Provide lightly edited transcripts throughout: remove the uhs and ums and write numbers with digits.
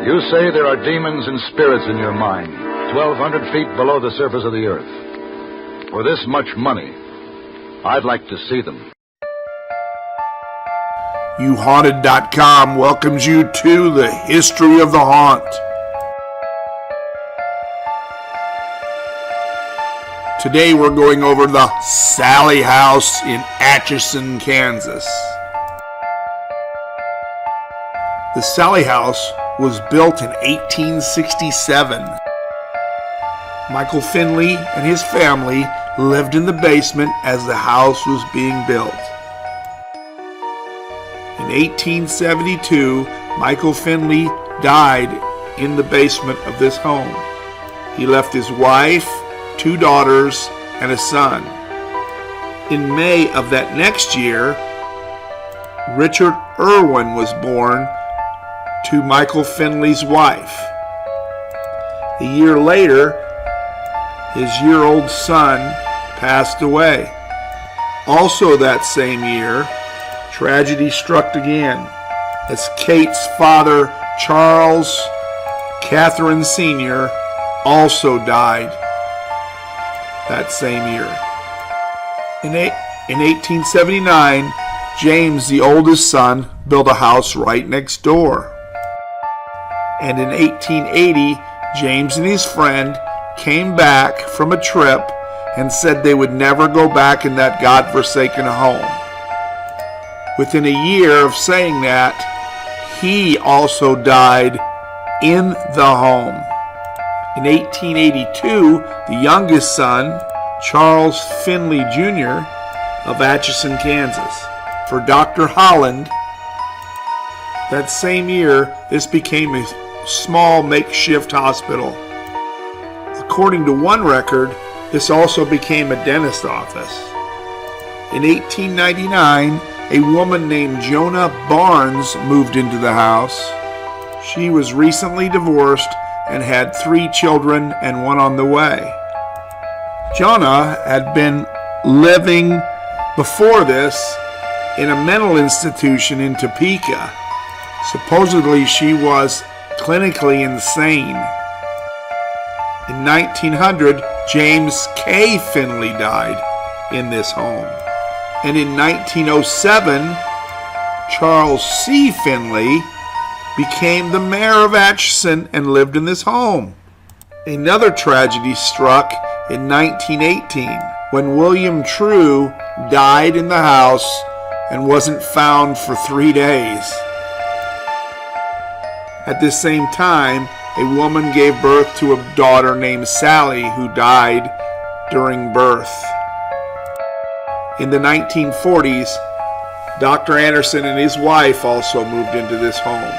You say there are demons and spirits in your mine, 1,200 feet below the surface of the earth. For this much money, I'd like to see them. YouHaunted.com welcomes you to the history of the haunt. Today we're going over the Sallie house in Atchison, Kansas. The Sallie house was built in 1867. Michael Finley and his family lived in the basement as the house was being built. In 1872, Michael Finley died in the basement of this home. He left his wife, 2 daughters, and a son. In May of that next year, Richard Irwin was born to Michael Finley's wife. A year later, his year-old son passed away. Also that same year, tragedy struck again as Kate's father, Charles Catherine Sr., also died that same year. In 1879, James, the oldest son, built a house right next door. And in 1880, James and his friend came back from a trip and said they would never go back in that godforsaken home. Within a year of saying that, he also died in the home. In 1882, the youngest son, Charles Finley Jr. of Atchison, Kansas, for Dr. Holland. That same year, this became a small makeshift hospital. According to one record, this also became a dentist's office. In 1899, a woman named Jonah Barnes moved into the house. She was recently divorced and had 3 children and 1 on the way. Jonah had been living before this in a mental institution in Topeka. Supposedly she was clinically insane. In 1900, James K. Finley died in this home. And in 1907, Charles C. Finley became the mayor of Atchison and lived in this home. Another tragedy struck in 1918 when William True died in the house and wasn't found for 3 days. At this same time, a woman gave birth to a daughter named Sallie who died during birth. In the 1940s, Dr. Anderson and his wife also moved into this home.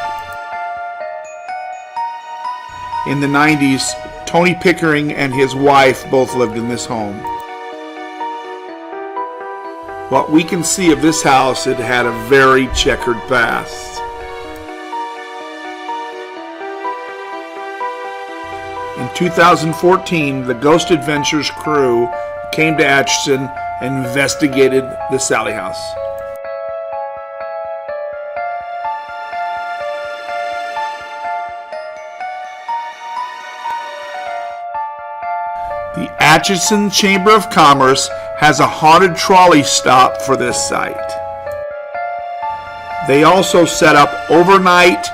In the 90s, Tony Pickering and his wife both lived in this home. What we can see of this house, it had a very checkered past. In 2014, the Ghost Adventures crew came to Atchison and investigated the Sallie house. The Atchison Chamber of Commerce has a haunted trolley stop for this site. They also set up overnight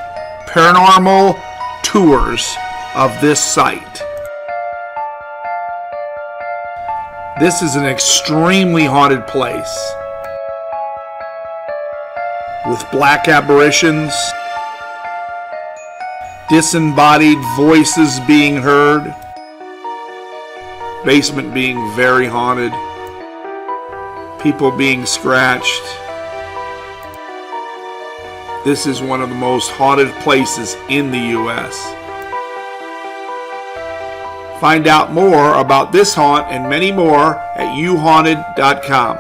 paranormal tours of this site. This is an extremely haunted place with black apparitions, disembodied voices being heard, basement being very haunted, people being scratched. This is one of the most haunted places in the U.S. Find out more about this haunt and many more at YouHaunted.com.